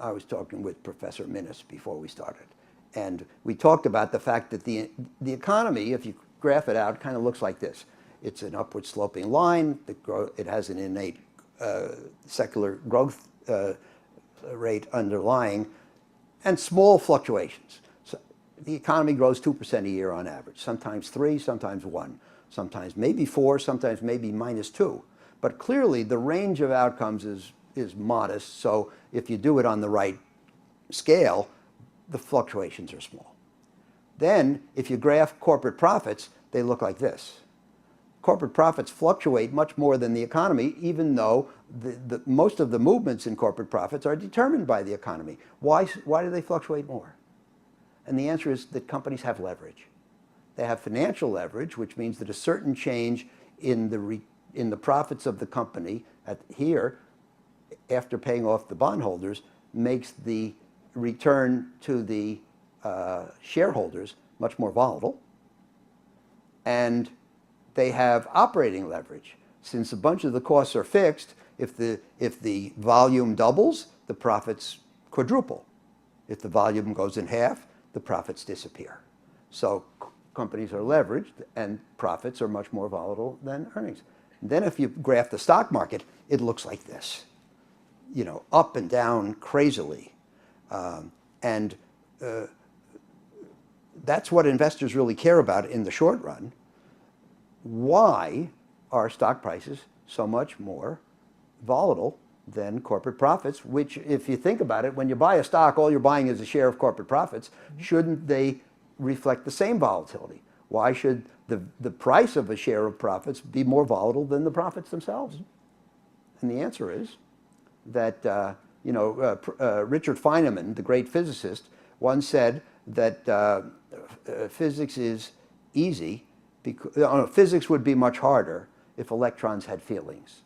I was talking with Professor Minnis before we started, and we talked about the fact that the economy, if you graph it out, kind of looks like this. It's an upward sloping line. It has an innate secular growth rate underlying, and small fluctuations. So the economy grows 2% a year on average, sometimes 3, sometimes 1, sometimes maybe 4, sometimes maybe -2. But clearly the range of outcomes is modest, so if you do it on the right scale, the fluctuations are small. Then, if you graph corporate profits, they look like this. Corporate profits fluctuate much more than the economy, even though most of the movements in corporate profits are determined by the economy. Why do they fluctuate more? And the answer is that companies have leverage. They have financial leverage, which means that a certain change in the profits of the company here, after paying off the bondholders, makes the return to the shareholders much more volatile. And they have operating leverage. Since a bunch of the costs are fixed, if the volume doubles, the profits quadruple. If the volume goes in half, the profits disappear. So companies are leveraged, and profits are much more volatile than earnings. Then if you graph the stock market, it looks like this, up and down crazily. That's what investors really care about in the short run. Why are stock prices so much more volatile than corporate profits, which, if you think about it, when you buy a stock, all you're buying is a share of corporate profits. Shouldn't they reflect the same volatility? Why should the price of a share of profits be more volatile than the profits themselves? And the answer is that Richard Feynman, the great physicist, once said that physics is easy because physics would be much harder if electrons had feelings.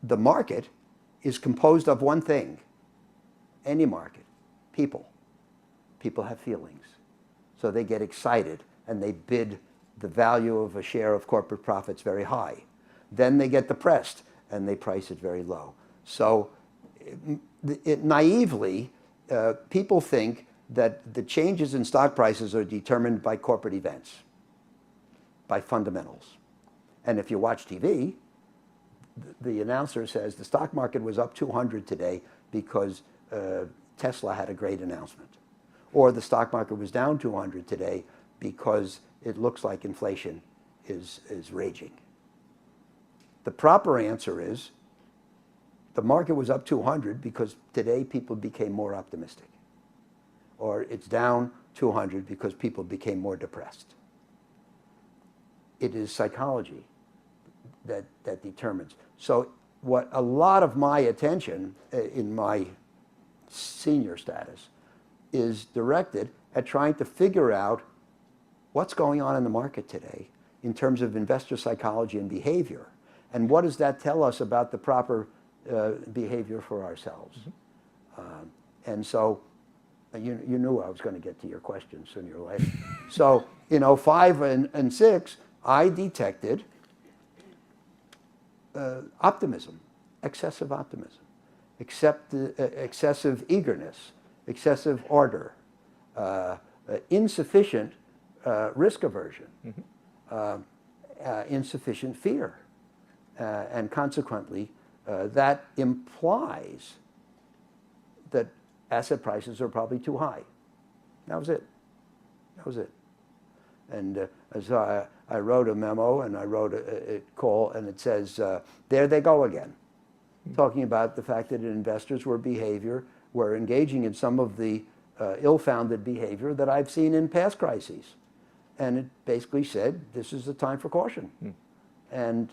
The market is composed of one thing. Any market, people. People have feelings. So they get excited and they bid the value of a share of corporate profits very high. Then they get depressed and they price it very low. So naively, people think that the changes in stock prices are determined by corporate events, by fundamentals. And if you watch TV, the announcer says the stock market was up 200 today because Tesla had a great announcement. Or the stock market was down 200 today because it looks like inflation is raging. The proper answer is the market was up 200 because today people became more optimistic. Or it's down 200 because people became more depressed. It is psychology that determines. So what a lot of my attention in my senior status is directed at trying to figure out what's going on in the market today in terms of investor psychology and behavior. And what does that tell us about the proper behavior for ourselves? And so you knew I was going to get to your question sooner or later. So, 5 and 6, I detected optimism, excessive optimism, excessive eagerness, excessive ardor, insufficient risk aversion, insufficient fear. And consequently, that implies that asset prices are probably too high. That was it. That was it. And so I wrote a memo and I wrote a call, and it says, there they go again, talking about the fact that investors were engaging in some of the ill-founded behavior that I've seen in past crises. And it basically said, this is the time for caution. And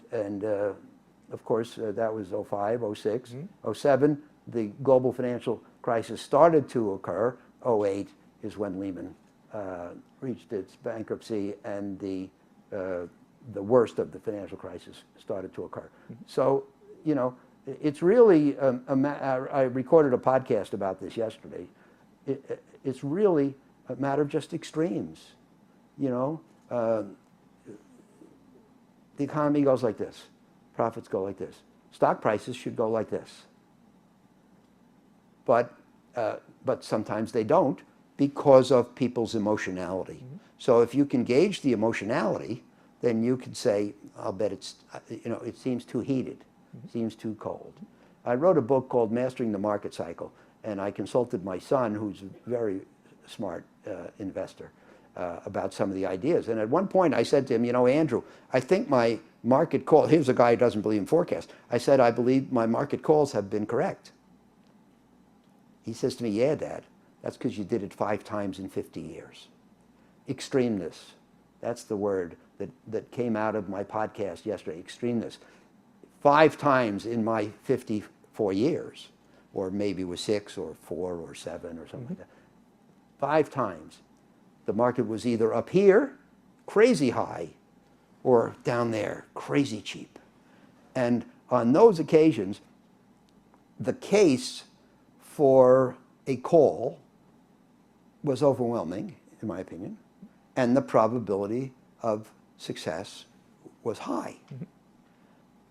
of course, that was 05, 06, 07. The global financial crisis started to occur. 08 is when Lehman reached its bankruptcy, and the worst of the financial crisis started to occur. So, it's really, I recorded a podcast about this yesterday. It's really a matter of just extremes. The economy goes like this. Profits go like this. Stock prices should go like this. but sometimes they don't because of people's emotionality. So if you can gauge the emotionality, then you can say, I'll bet it's, it seems too heated, seems too cold. I wrote a book called Mastering the Market Cycle, and I consulted my son, who's a very smart investor, about some of the ideas. And at one point I said to him, Andrew, I think my market call, here's a guy who doesn't believe in forecasts. I said, I believe my market calls have been correct. He says to me, yeah, Dad, that's because you did it 5 times in 50 years. Extremeness, that's the word that came out of my podcast yesterday, extremeness. 5 times in my 54 years, or maybe it was 6 or 4 or 7 or something like that. 5 times. The market was either up here, crazy high, or down there, crazy cheap. And on those occasions, the case for a call was overwhelming, in my opinion, and the probability of success was high.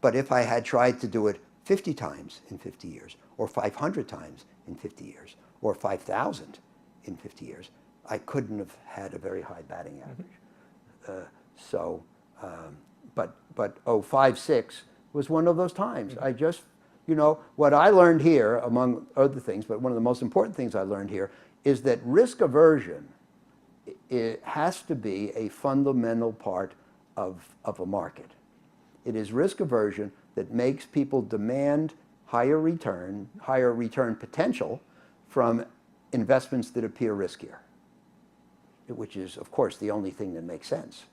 But if I had tried to do it 50 times in 50 years, or 500 times in 50 years, or 5,000 in 50 years, I couldn't have had a very high batting average. But 05, 06 was one of those times. I just, what I learned here, among other things, but one of the most important things I learned here, is that risk aversion, it has to be a fundamental part of a market. It is risk aversion that makes people demand higher return potential from investments that appear riskier, which is, of course, the only thing that makes sense.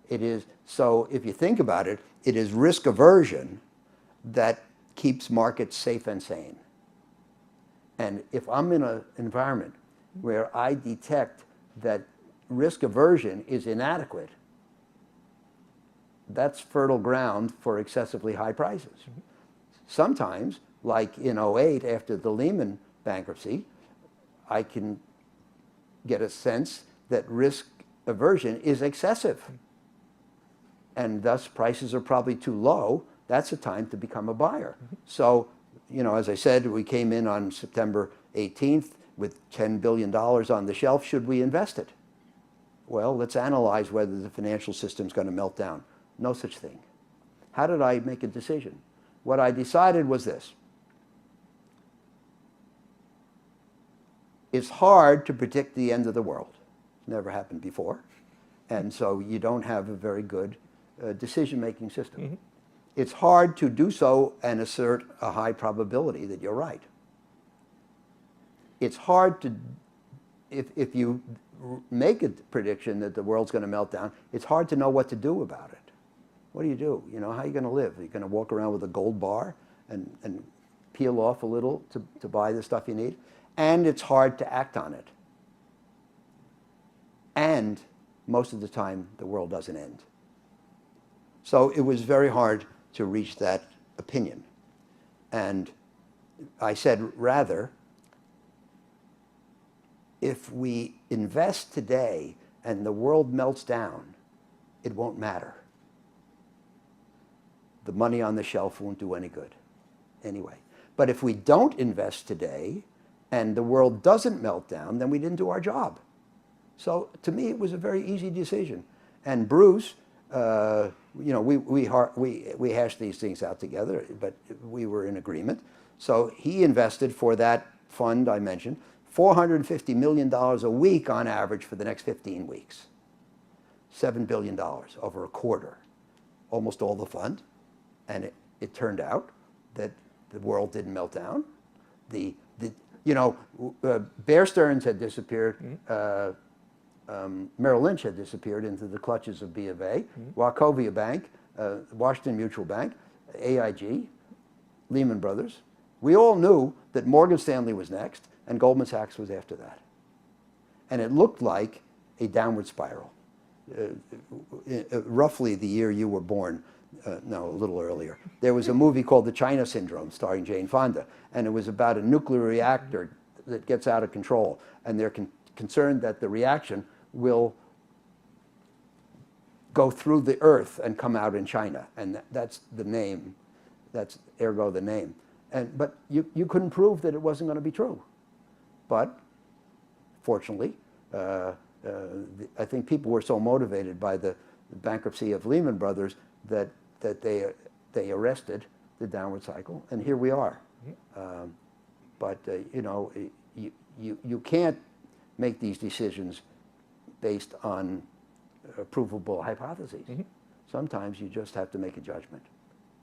It is, so if you think about it, it is risk aversion that keeps markets safe and sane. And if I'm in an environment where I detect that risk aversion is inadequate, that's fertile ground for excessively high prices. Sometimes, like in 08 after the Lehman bankruptcy, I can get a sense that risk aversion is excessive. And thus prices are probably too low. That's a time to become a buyer. So, as I said, we came in on September 18th with $10 billion on the shelf. Should we invest it? Well, let's analyze whether the financial system's going to melt down. No such thing. How did I make a decision? What I decided was this. It's hard to predict the end of the world. Never happened before. And so you don't have a very good decision-making system. It's hard to do so and assert a high probability that you're right. It's hard to, if you make a prediction that the world's going to melt down, it's hard to know what to do about it. What do? How are you going to live? Are you going to walk around with a gold bar and peel off a little to buy the stuff you need? And it's hard to act on it. And most of the time, the world doesn't end. So it was very hard to reach that opinion. And I said, rather, if we invest today and the world melts down, it won't matter. The money on the shelf won't do any good anyway. But if we don't invest today and the world doesn't melt down, then we didn't do our job. So to me, it was a very easy decision. And Bruce, we hashed these things out together, but we were in agreement. So he invested for that fund I mentioned, $450 million a week on average for the next 15 weeks. $7 billion over a quarter, almost all the fund. And it turned out that the world didn't melt down. Bear Stearns had disappeared. Merrill Lynch had disappeared into the clutches of B of A. Wachovia Bank, Washington Mutual Bank, AIG, Lehman Brothers. We all knew that Morgan Stanley was next and Goldman Sachs was after that. And it looked like a downward spiral. Roughly the year you were born, no, a little earlier, there was a movie called The China Syndrome starring Jane Fonda, and it was about a nuclear reactor that gets out of control, and they're concerned that the reaction will go through the earth and come out in China, and that's the name, that's ergo the name. But you couldn't prove that it wasn't going to be true. But fortunately, I think people were so motivated by the bankruptcy of Lehman Brothers that they arrested the downward cycle, and here we are. But you know, you can't make these decisions based on provable hypotheses. Sometimes you just have to make a judgment.